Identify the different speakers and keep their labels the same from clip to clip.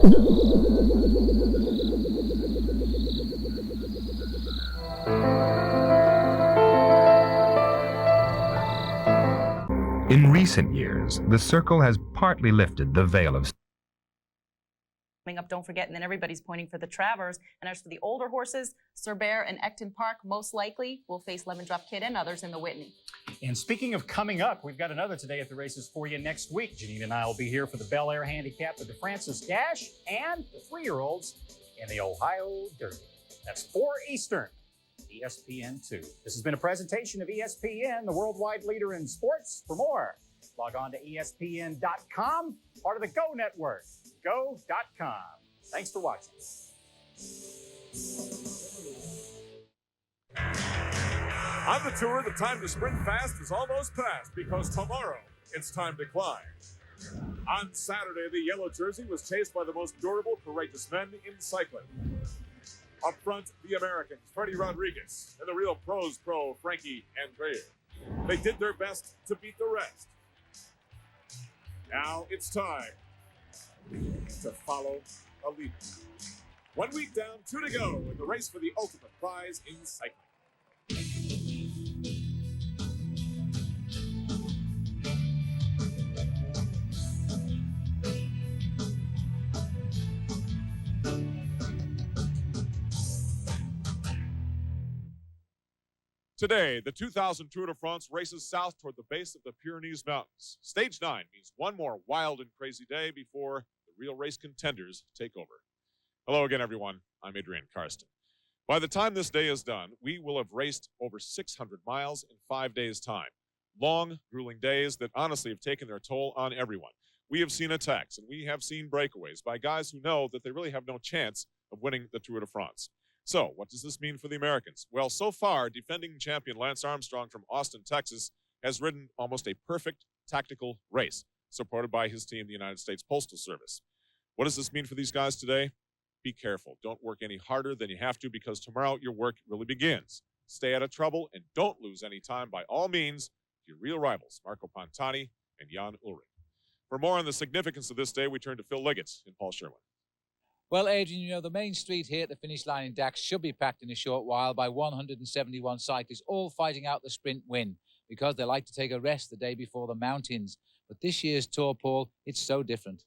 Speaker 1: In recent years, the circle has partly lifted the veil of
Speaker 2: Coming up, don't forget, and then everybody's pointing for the Travers. And as for the older horses, Cerbère and Ecton Park most likely will face Lemon Drop Kid and others in the Whitney.
Speaker 3: And speaking of coming up, we've got another Today at the Races for you next week. Janine and I will be here for the Bel Air Handicap, the DeFrancis Dash, and the 3-year-olds in the Ohio Derby. That's 4 Eastern, ESPN2. This has been a presentation of ESPN, the worldwide leader in sports. For more, log on to ESPN.com, part of the Go Network, go.com. Thanks for watching.
Speaker 4: On the tour, the time to sprint fast is almost past because tomorrow it's time to climb. On Saturday, the yellow jersey was chased by the most durable, courageous men in cycling. Up front, the Americans, Freddie Rodriguez, and the real pros pro, Frankie Andrea. They did their best to beat the rest. Now it's time to follow a leader. 1 week down, 2 to go in the race for the ultimate prize in cycling. Today, the 2000 Tour de France races south toward the base of the Pyrenees Mountains. Stage 9 means one more wild and crazy day before the real race contenders take over. Hello again, everyone. I'm Adrian Karsten. By the time this day is done, we will have raced over 600 miles in 5 days' time. Long, grueling days that honestly have taken their toll on everyone. We have seen attacks and we have seen breakaways by guys who know that they really have no chance of winning the Tour de France. So, what does this mean for the Americans? Well, so far, defending champion Lance Armstrong from Austin, Texas, has ridden almost a perfect tactical race, supported by his team, the United States Postal Service. What does this mean for these guys today? Be careful. Don't work any harder than you have to because tomorrow your work really begins. Stay out of trouble and don't lose any time by all means to your real rivals, Marco Pantani and Jan Ullrich. For more on the significance of this day, we turn to Phil Liggett and Paul Sherwin.
Speaker 5: Well, Adrian, you know, the main street here at the finish line in Dax should be packed in a short while by 171 cyclists, all fighting out the sprint win because they like to take a rest the day before the mountains. But this year's Tour, Paul, it's so different.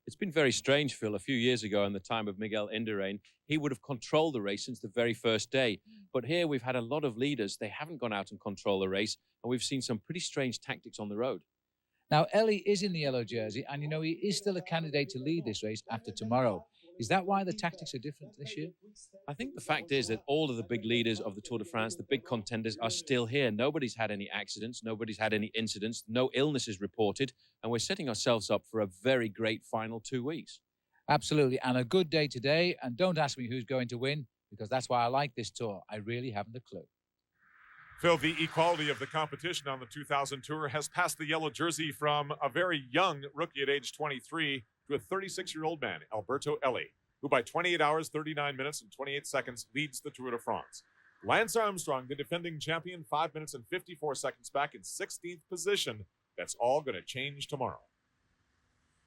Speaker 6: It's been very strange, Phil. A few years ago, in the time of Miguel Indurain, he would have controlled the race since the very first day. But here we've had a lot of leaders. They haven't gone out and controlled the race, and we've seen some pretty strange tactics on the road.
Speaker 5: Now, Ellie is in the yellow jersey, and, you know, he is still a candidate to lead this race after tomorrow. Is that why the tactics are different this year?
Speaker 6: I think the fact is that all of the big leaders of the Tour de France, the big contenders, are still here. Nobody's had any accidents. Nobody's had any incidents. No illnesses reported. And we're setting ourselves up for a very great final 2 weeks.
Speaker 5: Absolutely. And a good day today. And don't ask me who's going to win, because that's why I like this Tour. I really haven't a clue.
Speaker 4: Phil, the equality of the competition on the 2000 Tour has passed the yellow jersey from a very young rookie at age 23 to a 36-year-old man, Alberto Elli, who by 28 hours, 39 minutes, and 28 seconds leads the Tour de France. Lance Armstrong, the defending champion, 5 minutes and 54 seconds back in 16th position. That's all going to change tomorrow.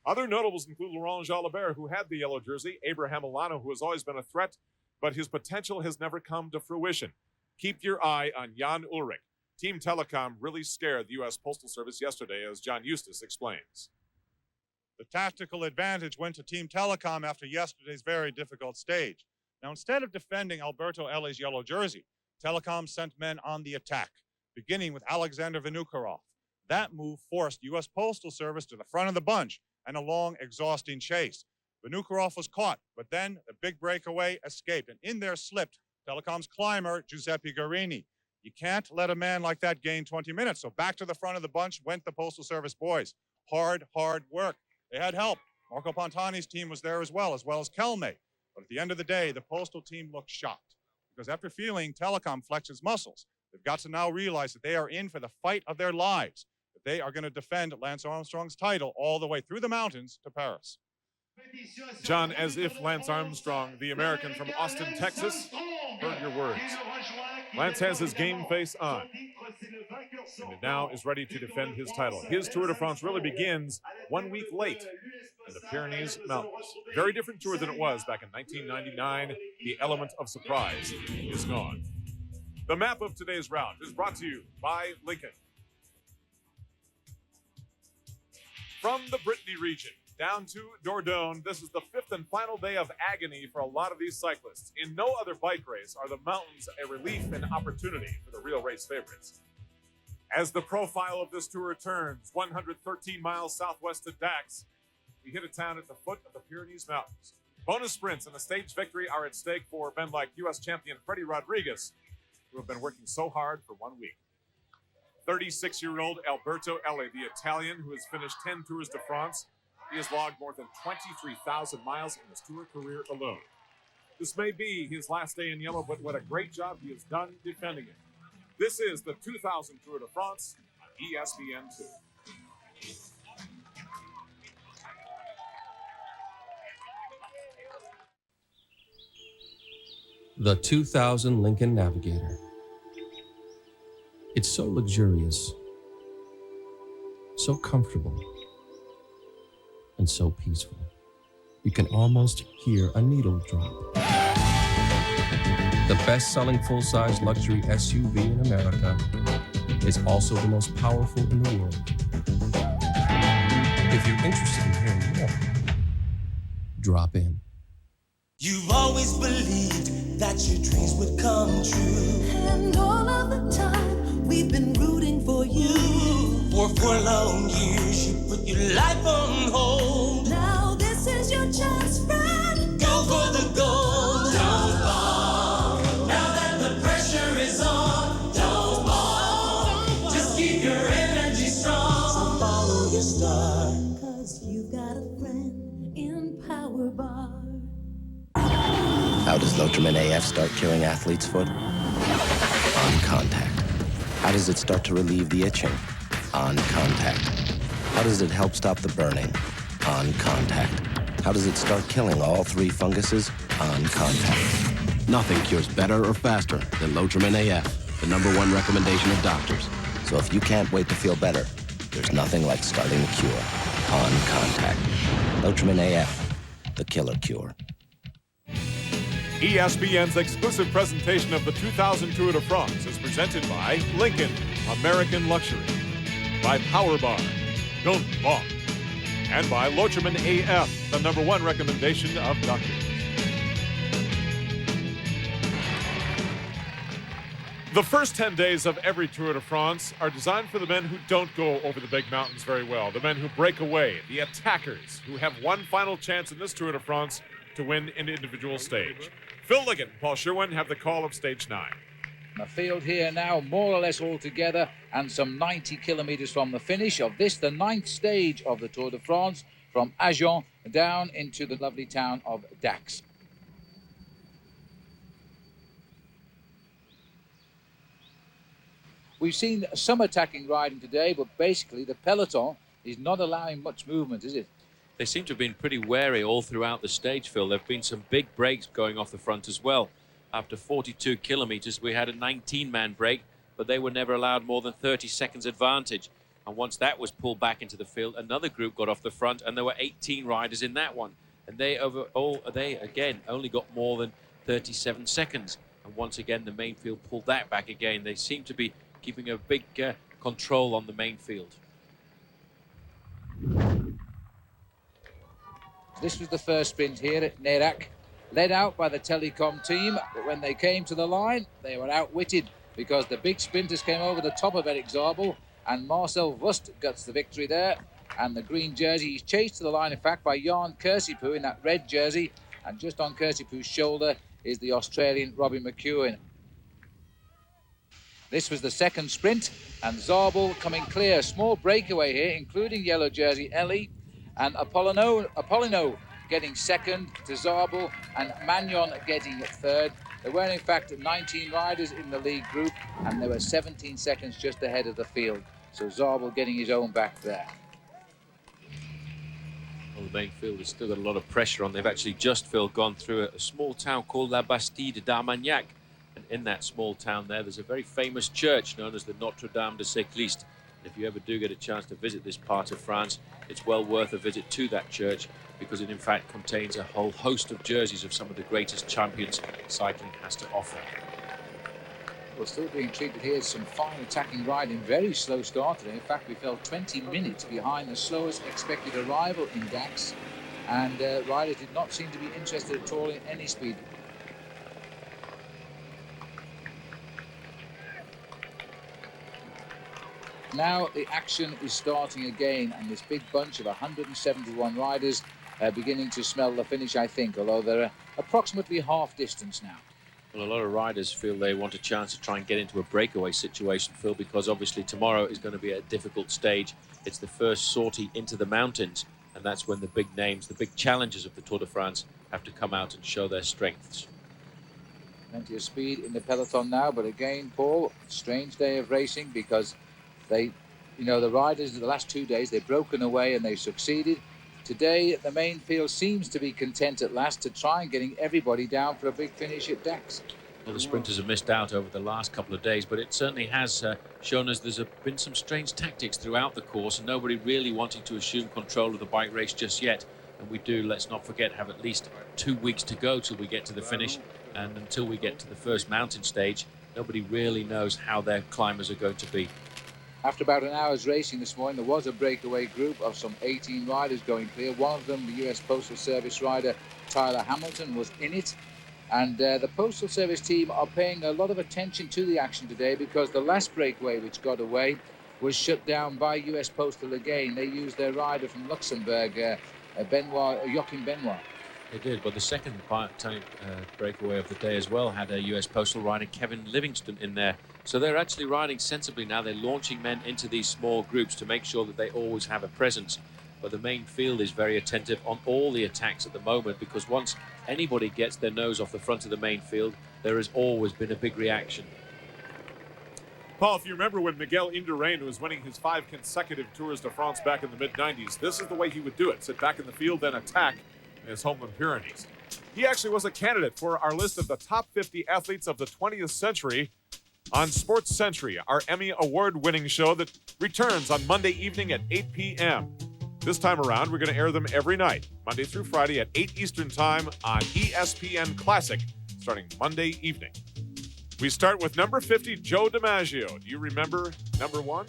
Speaker 4: Other notables include Laurent Jalabert, who had the yellow jersey, Abraham Milano, who has always been a threat, but his potential has never come to fruition. Keep your eye on Jan Ullrich. Team Telecom really scared the U.S. Postal Service yesterday, as John Eustace explains.
Speaker 7: The tactical advantage went to Team Telecom after yesterday's very difficult stage. Now, instead of defending Alberto Elli's yellow jersey, Telecom sent men on the attack, beginning with Alexander Vinokurov. That move forced U.S. Postal Service to the front of the bunch and a long, exhausting chase. Vinokurov was caught, but then the big breakaway escaped, and in there slipped Telecom's climber, Giuseppe Guarini. You can't let a man like that gain 20 minutes, so back to the front of the bunch went the Postal Service boys. Hard work. They had help. Marco Pantani's team was there as well as Kelme. But at the end of the day, the Postal team looked shocked because after feeling Telecom flex his muscles, they've got to now realize that they are in for the fight of their lives, that they are going to defend Lance Armstrong's title all the way through the mountains to Paris.
Speaker 4: John, as if Lance Armstrong, the American from Austin, Texas, heard your words. Lance has his game face on and now is ready to defend his title. His Tour de France really begins 1 week late. in the Pyrenees Mountains. Very different tour than it was back in 1999. The element of surprise is gone. The map of today's route is brought to you by Lincoln. From the Brittany region down to Dordogne, this is the fifth and final day of agony for a lot of these cyclists. In no other bike race are the mountains a relief and opportunity for the real race favorites. As the profile of this tour turns 113 miles southwest of Dax, we hit a town at the foot of the Pyrenees Mountains. Bonus sprints and a stage victory are at stake for men like U.S. champion Freddie Rodriguez, who have been working so hard for 1 week. 36-year-old Alberto Elli, the Italian who has finished 10 Tours de France. He has logged more than 23,000 miles in his tour career alone. This may be his last day in yellow, but what a great job he has done defending it. This is the 2000 Tour de France on ESPN2.
Speaker 8: The 2000 Lincoln Navigator. It's so luxurious, so comfortable, and so peaceful. You can almost hear a needle drop. The best-selling full-size luxury SUV in America is also the most powerful in the world. If you're interested in hearing more, drop in.
Speaker 9: You've always believed that your dreams would come true. And all of the time, we've been rooting for you. For 4 long years, you put your life on hold. Now this is your chance, friend. Go for the gold. Don't fall. Now that the pressure is on, don't fall. Just keep your energy strong. So follow your star, 'cause you got a friend in Power Bar.
Speaker 10: How does Lotrimin AF start curing athlete's foot? On contact. How does it start to relieve the itching? On contact. How does it help stop the burning? On contact. How does it start killing all 3 funguses? On contact. Nothing cures better or faster than Lotrimin AF, the #1 recommendation of doctors. So if you can't wait to feel better, there's nothing like starting the cure. On contact. Lotrimin AF, the killer cure.
Speaker 4: ESPN's exclusive presentation of the 2000 Tour de France is presented by Lincoln, American Luxury, by Power Bar, Don't Balk, and by Lotrimin AF, the #1 recommendation of doctors. The first 10 days of every Tour de France are designed for the men who don't go over the big mountains very well, the men who break away, the attackers who have one final chance in this Tour de France to win an individual stage. Phil Liggett and Paul Sherwin have the call of stage 9.
Speaker 5: The field here now more or less all together and some 90 kilometres from the finish of this, the 9th stage of the Tour de France, from Agen down into the lovely town of Dax. We've seen some attacking riding today, but basically the peloton is not allowing much movement, is it?
Speaker 6: They seem to have been pretty wary all throughout the stage, Phil. There have been some big breaks going off the front as well. After 42 kilometres, we had a 19-man break, but they were never allowed more than 30 seconds advantage. And once that was pulled back into the field, another group got off the front, and there were 18 riders in that one. And they again only got more than 37 seconds. And once again, the main field pulled that back again. They seem to be keeping a big control on the main field.
Speaker 5: This was the first sprint here at Nérac, led out by the Telecom team, but when they came to the line, they were outwitted because the big sprinters came over the top of Eric Zabel, and Marcel Wust gets the victory there. And the green jersey, he's chased to the line, in fact, by Jan Kersipou in that red jersey, and just on Kersipou's shoulder is the Australian Robbie McEwen. This was the second sprint, and Zabel coming clear. Small breakaway here, including yellow jersey Ellie, and Apollino getting second to Zabel, and Magnon getting third. There were, in fact, 19 riders in the lead group, and there were 17 seconds just ahead of the field. So Zabel getting his own back there.
Speaker 6: Well, the main field has still got a lot of pressure on. They've actually just, Phil, gone through a small town called La Bastide d'Armagnac. And in that small town there's a very famous church known as the Notre Dame de Sécliste. If you ever do get a chance to visit this part of France, it's well worth a visit to that church because it in fact contains a whole host of jerseys of some of the greatest champions cycling has to offer.
Speaker 5: We're still being treated here as some fine attacking riding. Very slow start today. In fact, we fell 20 minutes behind the slowest expected arrival in Dax, and riders did not seem to be interested at all in any speed. Now the action is starting again, and this big bunch of 171 riders beginning to smell the finish, I think, although they're approximately half distance now.
Speaker 6: Well, a lot of riders feel they want a chance to try and get into a breakaway situation, Phil, because obviously tomorrow is going to be a difficult stage. It's the first sortie into the mountains, and that's when the big names, the big challengers of the Tour de France have to come out and show their strengths.
Speaker 5: Plenty of speed in the peloton now, but again, Paul, strange day of racing because they, the riders the last 2 days, they've broken away and they've succeeded. Today, the main field seems to be content at last to try and getting everybody down for a big finish at Dax.
Speaker 6: Well, the sprinters have missed out over the last couple of days, but it certainly has shown us there's been some strange tactics throughout the course, and nobody really wanting to assume control of the bike race just yet. And we do, let's not forget, have at least 2 weeks to go till we get to the finish. And until we get to the first mountain stage, nobody really knows how their climbers are going to be.
Speaker 5: After about an hour's racing this morning, there was a breakaway group of some 18 riders going clear. One of them, the US Postal Service rider Tyler Hamilton, was in it. And the Postal Service team are paying a lot of attention to the action today because the last breakaway which got away was shut down by US Postal again. They used their rider from Luxembourg, Joachim Benoit.
Speaker 6: They did, but the second breakaway of the day as well had a US Postal rider, Kevin Livingston, in there. So they're actually riding sensibly now. They're launching men into these small groups to make sure that they always have a presence. But the main field is very attentive on all the attacks at the moment because once anybody gets their nose off the front of the main field, there has always been a big reaction.
Speaker 4: Paul, if you remember when Miguel Indurain was winning his 5 consecutive Tours de France back in the mid-90s, this is the way he would do it. Sit back in the field, then attack in his homeland Pyrenees. He actually was a candidate for our list of the top 50 athletes of the 20th century on Sports Century, our Emmy Award-winning show that returns on Monday evening at 8 p.m. This time around, we're going to air them every night, Monday through Friday at 8 Eastern Time on ESPN Classic, starting Monday evening. We start with number 50, Joe DiMaggio. Do you remember number 1?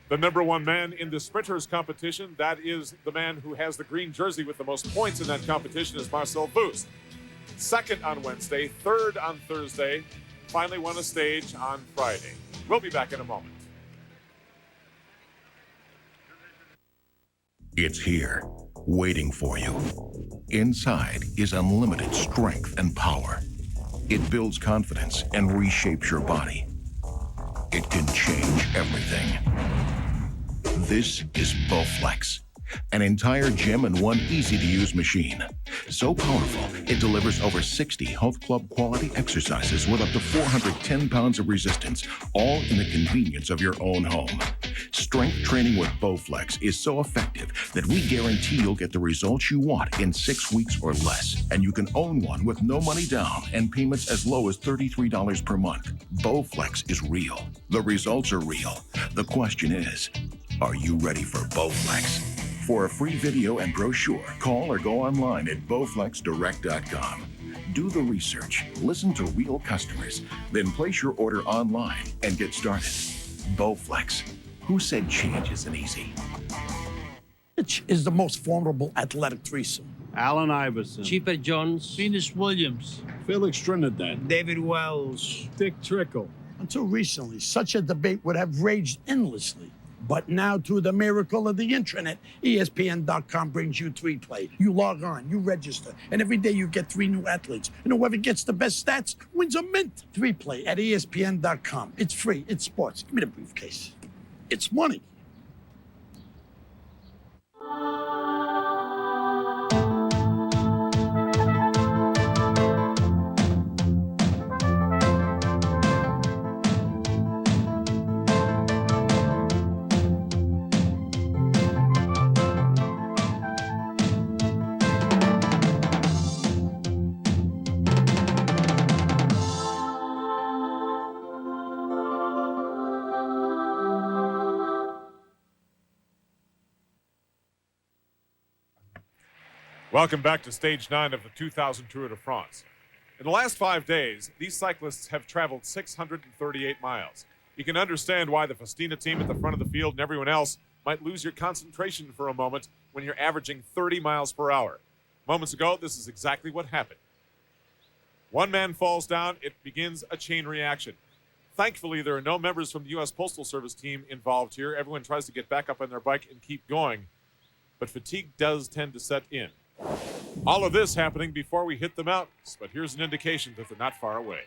Speaker 4: The number 1 man in the sprinters competition, that is the man who has the green jersey with the most points in that competition, is Marcel Boost. Second on Wednesday, third on Thursday, finally won a stage on Friday. We'll be back in a moment.
Speaker 11: It's here, waiting for you. Inside is unlimited strength and power. It builds confidence and reshapes your body. It can change everything. This is Bowflex, an entire gym in one easy-to-use machine. So powerful, it delivers over 60 health club quality exercises with up to 410 pounds of resistance, all in the convenience of your own home. Strength training with Bowflex is so effective that we guarantee you'll get the results you want in 6 weeks or less. And you can own one with no money down and payments as low as $33 per month. Bowflex is real. The results are real. The question is, are you ready for Bowflex? For a free video and brochure, call or go online at bowflexdirect.com. Do the research, listen to real customers, then place your order online and get started. Bowflex. Who said change isn't easy?
Speaker 12: Which is the most formidable athletic threesome?
Speaker 13: Allen Iverson.
Speaker 14: Chipper Jones.
Speaker 13: Venus Williams. Felix Trinidad.
Speaker 14: David Wells.
Speaker 13: Dick Trickle.
Speaker 12: Until recently, such a debate would have raged endlessly. But now, through the miracle of the internet, ESPN.com brings you 3Play. You log on, you register, and every day you get 3 new athletes. And whoever gets the best stats wins a mint. 3Play at ESPN.com. It's free, it's sports. Give me the briefcase. It's money.
Speaker 4: Welcome back to Stage 9 of the 2000 Tour de France. In the last 5 days, these cyclists have traveled 638 miles. You can understand why the Festina team at the front of the field and everyone else might lose your concentration for a moment when you're averaging 30 miles per hour. Moments ago, this is exactly what happened. One man falls down, it begins a chain reaction. Thankfully, there are no members from the U.S. Postal Service team involved here. Everyone tries to get back up on their bike and keep going, but fatigue does tend to set in. All of this happening before we hit the mountains, but here's an indication that they're not far away.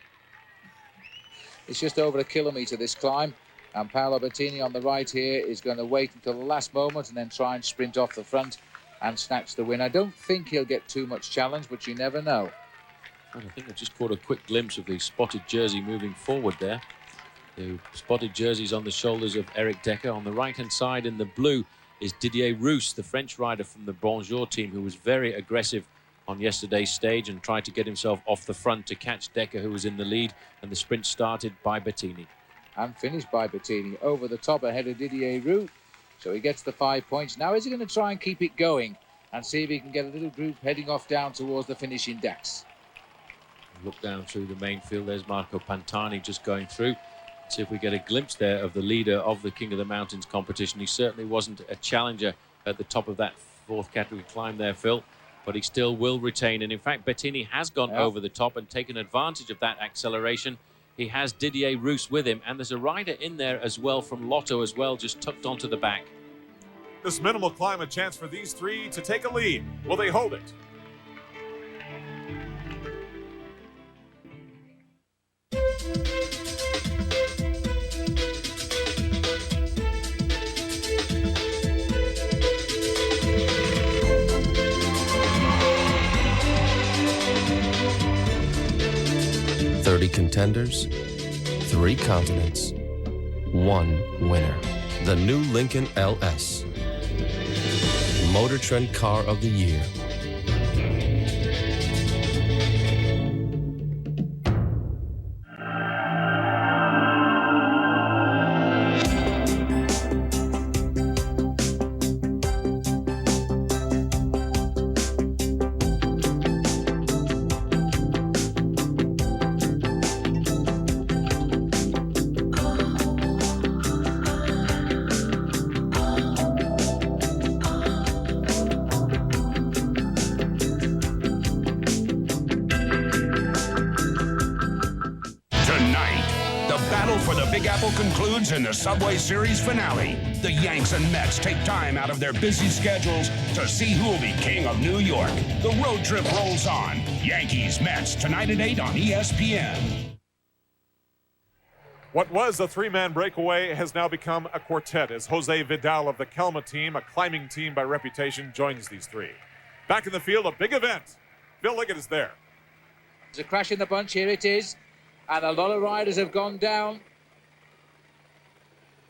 Speaker 5: It's just over a kilometre this climb, and Paolo Bettini on the right here is going to wait until the last moment and then try and sprint off the front and snatch the win. I don't think he'll get too much challenge, but you never know.
Speaker 6: And I think I just caught a quick glimpse of the spotted jersey moving forward there. The spotted jerseys on the shoulders of Eric Decker. On the right-hand side in the blue is Didier Rousse, the French rider from the Bonjour team, who was very aggressive on yesterday's stage and tried to get himself off the front to catch Decker, who was in the lead, and the sprint started by Bettini.
Speaker 5: And finished by Bettini over the top ahead of Didier Rousse. So he gets the 5 points. Now is he going to try and keep it going and see if he can get a little group heading off down towards the finishing decks?
Speaker 6: Look down through the main field. There's Marco Pantani just going through. See if we get a glimpse there of the leader of the King of the Mountains competition. He certainly wasn't a challenger at the top of that fourth category climb there, Phil, but he still will retain. And in fact, Bettini has gone over the top and taken advantage of that acceleration. He has Didier Rousse with him, and there's a rider in there as well from Lotto as well, just tucked onto the back.
Speaker 4: This minimal climb, a chance for these three to take a lead. Will they hold it?
Speaker 8: Contenders, 3 continents, 1 winner. The new Lincoln LS, Motor Trend Car of the Year.
Speaker 15: Concludes in the Subway Series finale. The Yanks and Mets take time out of their busy schedules to see who will be king of New York. The road trip rolls on. Yankees-Mets tonight at 8 on ESPN.
Speaker 4: What was a 3-man breakaway has now become a quartet as Jose Vidal of the Kelma team, a climbing team by reputation, joins these three. Back in the field, a big event. Phil Liggett is there.
Speaker 5: There's a crash in the bunch. Here it is. And a lot of riders have gone down.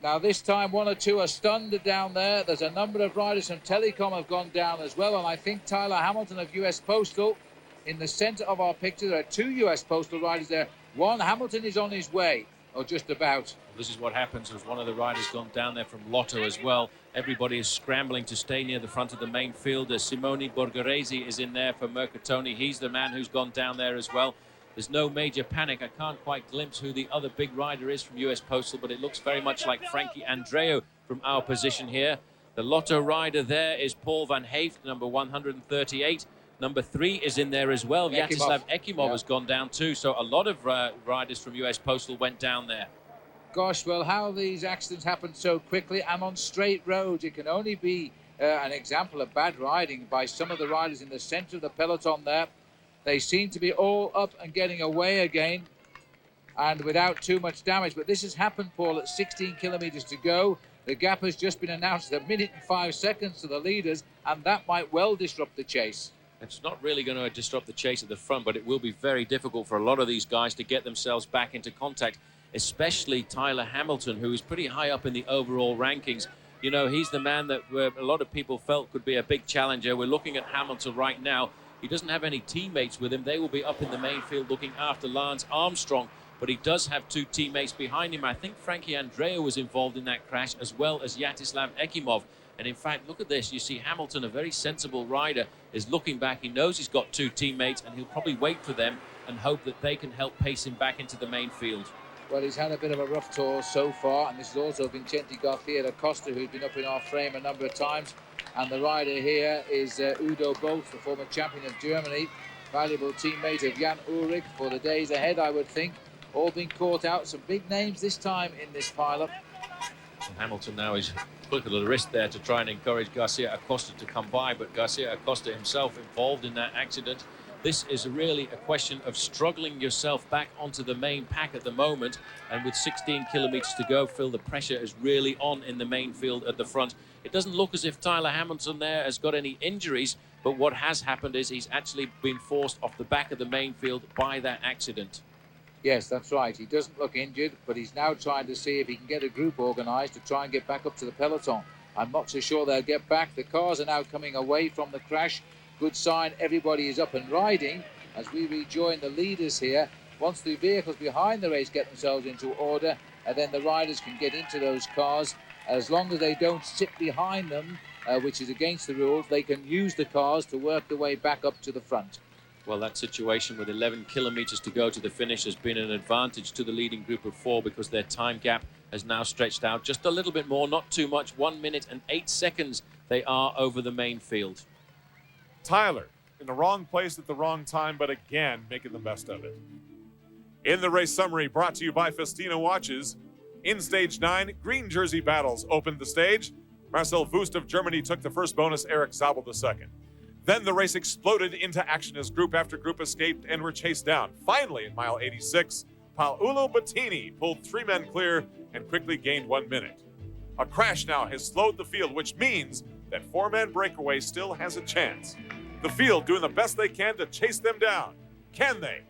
Speaker 5: Now, this time, 1 or 2 are stunned down there. There's a number of riders from Telecom have gone down as well. And I think Tyler Hamilton of US Postal, in the center of our picture, there are 2 US Postal riders there. One, Hamilton is on his way, or just about.
Speaker 6: This is what happens as one of the riders gone down there from Lotto as well. Everybody is scrambling to stay near the front of the main field. Simone Borghese is in there for Mercatoni. He's the man who's gone down there as well. There's no major panic. I can't quite glimpse who the other big rider is from US Postal, but it looks very much like Frankie Andreu from our position here. The Lotto rider there is Paul Van Heeft, number 138. Number 3 is in there as well. Vyacheslav Ekimov has gone down too. So a lot of riders from US Postal went down there.
Speaker 5: Gosh, well, how these accidents happen so quickly and on straight roads. It can only be an example of bad riding by some of the riders in the center of the peloton there. They seem to be all up and getting away again and without too much damage. But this has happened, Paul, at 16 kilometers to go. The gap has just been announced at 1 minute and 5 seconds to the leaders, and that might well disrupt the chase.
Speaker 6: It's not really going to disrupt the chase at the front, but it will be very difficult for a lot of these guys to get themselves back into contact, especially Tyler Hamilton, who is pretty high up in the overall rankings. You know, he's the man that a lot of people felt could be a big challenger. We're looking at Hamilton right now. He doesn't have any teammates with him. They will be up in the main field looking after Lance Armstrong, but he does have two teammates behind him. I think Frankie Andreou was involved in that crash, as well as Yaroslav Ekimov. And in fact, look at this. You see Hamilton, a very sensible rider, is looking back. He knows he's got two teammates, and he'll probably wait for them and hope that they can help pace him back into the main field.
Speaker 5: Well, he's had a bit of a rough tour so far, and this is also Vicente Garcia da Costa, who's been up in our frame a number of times. And the rider here is Udo Bolt, the former champion of Germany, valuable teammate of Jan Ullrich for the days ahead, I would think. All being caught out, some big names this time in this pile-up.
Speaker 6: Hamilton now is quick at the wrist there to try and encourage Garcia Acosta to come by, but Garcia Acosta himself involved in that accident. This is really a question of struggling yourself back onto the main pack at the moment, and with 16 kilometers to go, Phil, the pressure is really on in the main field at the front. It doesn't look as if Tyler Hamilton there has got any injuries, but what has happened is he's actually been forced off the back of the main field by that accident.
Speaker 5: Yes, that's right. He doesn't look injured, but he's now trying to see if he can get a group organised to try and get back up to the peloton. I'm not so sure they'll get back. The cars are now coming away from the crash. Good sign, everybody is up and riding as we rejoin the leaders here. Once the vehicles behind the race get themselves into order, and then the riders can get into those cars. As long as they don't sit behind them, which is against the rules, they can use the cars to work their way back up to the front.
Speaker 6: Well, that situation with 11 kilometers to go to the finish has been an advantage to the leading group of four, because their time gap has now stretched out just a little bit more, not too much. 1 minute and 8 seconds they are over the main field.
Speaker 4: Tyler, in the wrong place at the wrong time, but again, making the best of it. In the race summary, brought to you by Festina Watches. In Stage 9, green jersey battles opened the stage. Marcel Wust of Germany took the first bonus, Eric Zabel the second. Then the race exploded into action as group after group escaped and were chased down. Finally, in mile 86, Paolo Bettini pulled 3 men clear and quickly gained 1 minute. A crash now has slowed the field, which means that 4-man breakaway still has a chance. The field doing the best they can to chase them down. Can they?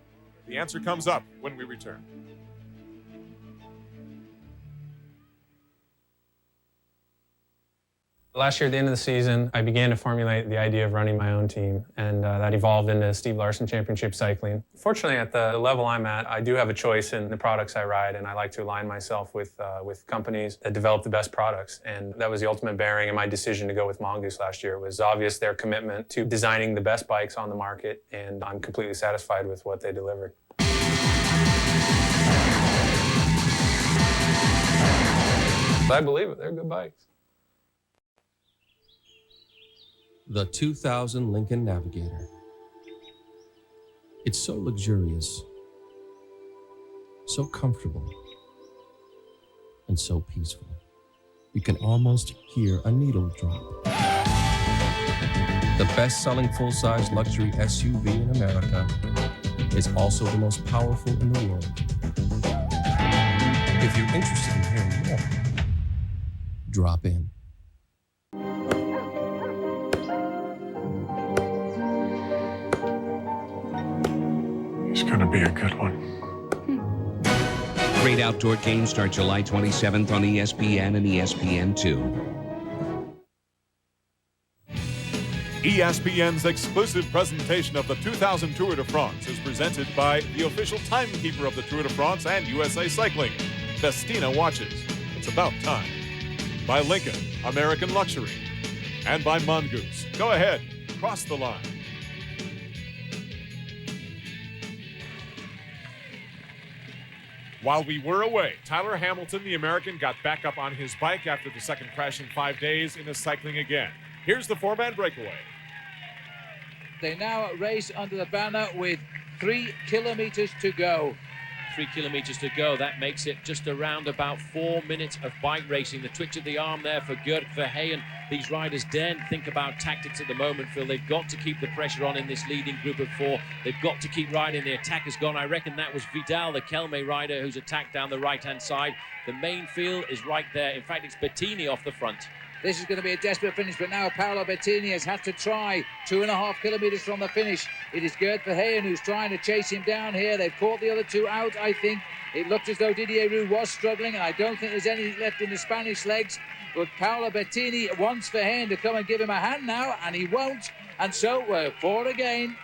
Speaker 4: The answer comes up when we return.
Speaker 16: Last year at the end of the season, I began to formulate the idea of running my own team, and that evolved into Steve Larson Championship Cycling. Fortunately, at the level I'm at, I do have a choice in the products I ride, and I like to align myself with companies that develop the best products. And that was the ultimate bearing in my decision to go with Mongoose last year. It was obvious their commitment to designing the best bikes on the market, and I'm completely satisfied with what they delivered. I believe it, they're good bikes.
Speaker 8: The 2000 Lincoln Navigator. It's so luxurious, so comfortable, and so peaceful. You can almost hear a needle drop. The best-selling full-size luxury SUV in America is also the most powerful in the world. If you're interested in hearing more, drop in.
Speaker 17: It's going to be a good one.
Speaker 18: Great Outdoor Games start July 27th on ESPN and ESPN2.
Speaker 4: ESPN's exclusive presentation of the 2000 Tour de France is presented by the official timekeeper of the Tour de France and USA Cycling, Festina Watches. It's about time. By Lincoln, American Luxury. And by Mongoose. Go ahead, cross the line. While we were away, Tyler Hamilton, the American, got back up on his bike after the second crash in 5 days and is cycling again. Here's the 4-man breakaway.
Speaker 5: They now race under the banner with 3 kilometers to go.
Speaker 6: 3 kilometers to go. That makes it just around about 4 minutes of bike racing. The twitch of the arm there for Gert Verheyen. These riders daren't think about tactics at the moment, Phil. They've got to keep the pressure on in this leading group of 4. They've got to keep riding. The attack has gone. I reckon that was Vidal, the Kelme rider, who's attacked down the right-hand side. The main field is right there. In fact, it's Bettini off the front.
Speaker 5: This is going to be a desperate finish, but now Paolo Bettini has had to try 2.5 kilometers from the finish. It is Gert Verheyen who's trying to chase him down here. They've caught the other 2 out, I think. It looked as though Didier Roux was struggling, and I don't think there's any left in the Spanish legs. But Paolo Bettini wants Verheyen to come and give him a hand now, and he won't. And so we're forward again.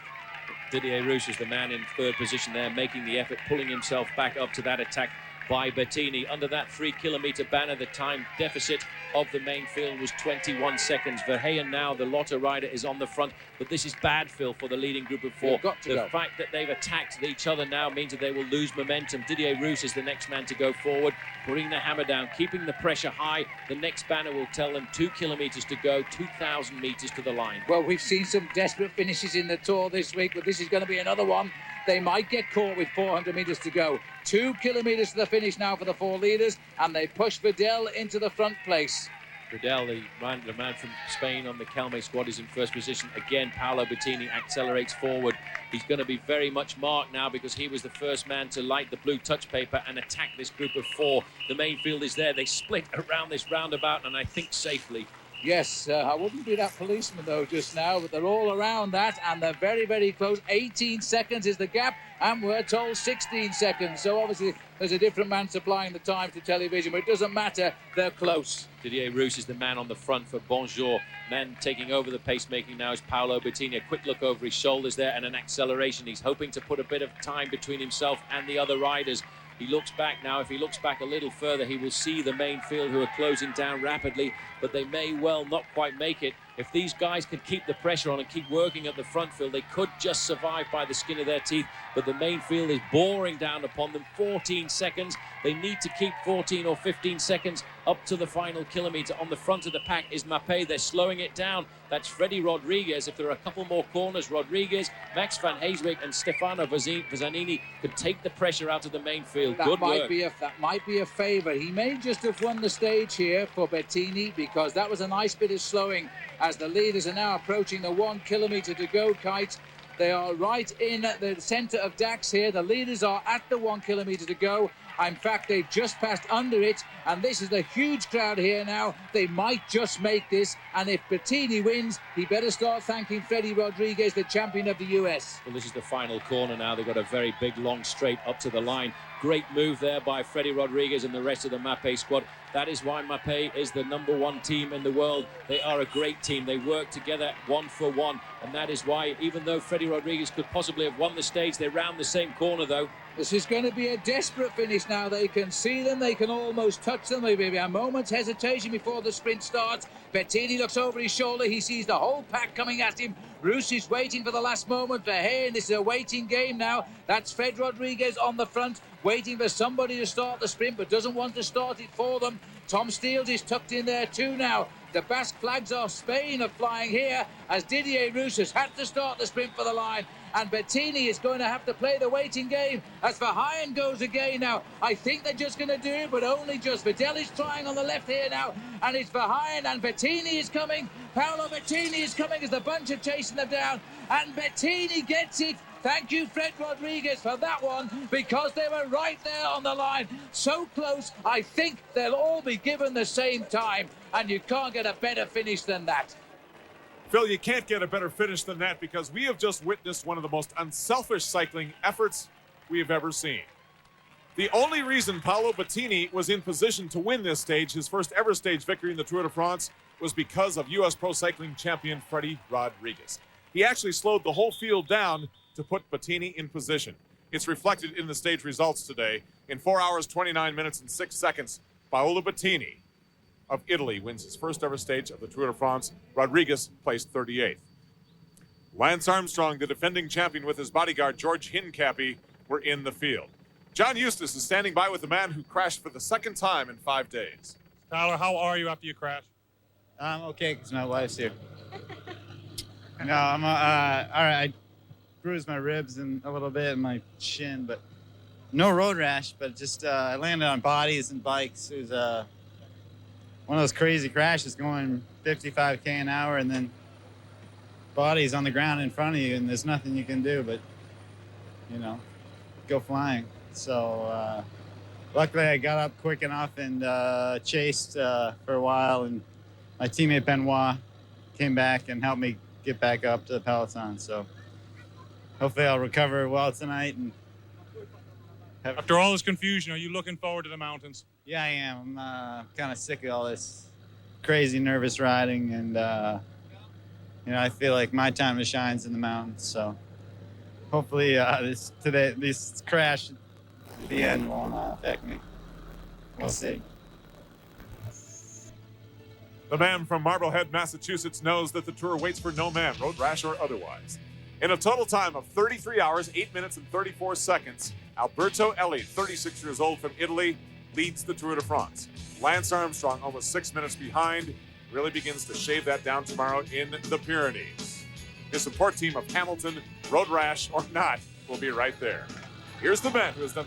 Speaker 6: Didier Rousse is the man in third position there, making the effort, pulling himself back up to that attack by Bettini. Under that 3-kilometer banner, the time deficit of the main field was 21 seconds. Verheyen now, the Lotto rider, is on the front, but this is bad, Phil, for the leading group of four. The fact that they've attacked each other now means that they will lose momentum. Didier Rousse is the next man to go forward, putting the hammer down, keeping the pressure high. The next banner will tell them 2 kilometers to go, 2,000 meters to the line.
Speaker 5: Well, we've seen some desperate finishes in the Tour this week, but this is going to be another one. They might get caught with 400 meters to go. 2 kilometers to the finish now for the four leaders, and they push Vidal into the front place.
Speaker 6: Vidal, the man from Spain on the Kelme squad, is in first position. Again, Paolo Bettini accelerates forward. He's going to be very much marked now because he was the first man to light the blue touch paper and attack this group of four. The main field is there. They split around this roundabout, and I think safely.
Speaker 5: Yes, I wouldn't be that policeman, though, just now, but they're all around that, and they're very, very close. 18 seconds is the gap, and we're told 16 seconds. So, obviously, there's a different man supplying the time to television, but it doesn't matter. They're close.
Speaker 6: Didier Rousse is the man on the front for Bonjour. Man taking over the pacemaking now is Paolo Bettini. A quick look over his shoulders there and an acceleration. He's hoping to put a bit of time between himself and the other riders. He looks back now. If he looks back a little further, he will see the main field who are closing down rapidly, but they may well not quite make it. If these guys can keep the pressure on and keep working at the front field, they could just survive by the skin of their teeth, but the main field is boring down upon them. 14 seconds. They need to keep 14 or 15 seconds up to the final kilometer. On the front of the pack is Mappé. They're slowing it down. That's Freddy Rodriguez. If there are a couple more corners, Rodriguez, Max van Heeswijk and Stefano Vezzanini could take the pressure out of the main field. Good work.
Speaker 5: That might be a favour. He may just have won the stage here for Bettini, because that was a nice bit of slowing as the leaders are now approaching the 1 kilometer to go, Kite. They are right in the centre of Dax here. The leaders are at the 1 kilometer to go. In fact, they've just passed under it, and this is a huge crowd here now. They might just make this, and if Bettini wins, he better start thanking Freddy Rodriguez, the champion of the US.
Speaker 6: Well, this is the final corner now. They've got a very big, long straight up to the line. Great move there by Freddy Rodriguez and the rest of the Mappé squad. That is why Mappé is the #1 team in the world. They are a great team. They work together one for one, and that is why, even though Freddy Rodriguez could possibly have won the stage, they're round the same corner, though.
Speaker 5: This is going to be a desperate finish now. They can see them. They can almost touch them. There may be a moment's hesitation before the sprint starts. Bettini looks over his shoulder. He sees the whole pack coming at him. Rousse is waiting for the last moment. Verheyen, this is a waiting game now. That's Fred Rodriguez on the front, waiting for somebody to start the sprint, but doesn't want to start it for them. Tom Steels is tucked in there too now. The Basque flags of Spain are flying here as Didier Rousse has had to start the sprint for the line. And Bettini is going to have to play the waiting game as Verheyen goes again now. I think they're just going to do it, but only just. Vidal is trying on the left here now, and it's Verheyen, and Bettini is coming. Paolo Bettini is coming as the bunch are chasing them down, and Bettini gets it. Thank you, Fred Rodriguez, for that one, because they were right there on the line. So close, I think they'll all be given the same time, and you can't get a better finish than that.
Speaker 4: Phil, you can't get a better finish than that, because we have just witnessed one of the most unselfish cycling efforts we have ever seen. The only reason Paolo Bettini was in position to win this stage, his first ever stage victory in the Tour de France, was because of U.S. Pro Cycling champion Freddy Rodriguez. He actually slowed the whole field down to put Bettini in position. It's reflected in the stage results today. In 4 hours, 29 minutes, and 6 seconds, Paolo Bettini of Italy wins his first ever stage of the Tour de France. Rodriguez placed 38th. Lance Armstrong, the defending champion, with his bodyguard George Hincapie, were in the field. John Eustace is standing by with the man who crashed for the second time in 5 days.
Speaker 7: Tyler, how are you after you crashed?
Speaker 19: I'm okay because my wife's here. No, I'm all right. I bruised my ribs and a little bit and my shin, but no road rash. But just I landed on bodies and bikes. It was one of those crazy crashes, going 55k an hour, and then bodies on the ground in front of you, and there's nothing you can do but, you know, go flying. So luckily I got up quick enough and chased for a while, and my teammate Benoit came back and helped me get back up to the peloton. So hopefully I'll recover well tonight. And
Speaker 7: after all this confusion, are you looking forward to the mountains?
Speaker 19: Yeah, I am. I'm kind of sick of all this crazy nervous riding, and you know, I feel like my time to shine's in the mountains. So hopefully this crash at the end won't affect me. We'll see.
Speaker 4: The man from Marblehead, Massachusetts knows that the tour waits for no man, road rash or otherwise. In a total time of 33 hours, 8 minutes, and 34 seconds, Alberto Elli, 36 years old from Italy, leads the Tour de France. Lance Armstrong, almost 6 minutes behind, really begins to shave that down tomorrow in the Pyrenees. His support team of Hamilton, road rash or not, will be right there. Here's the man who has done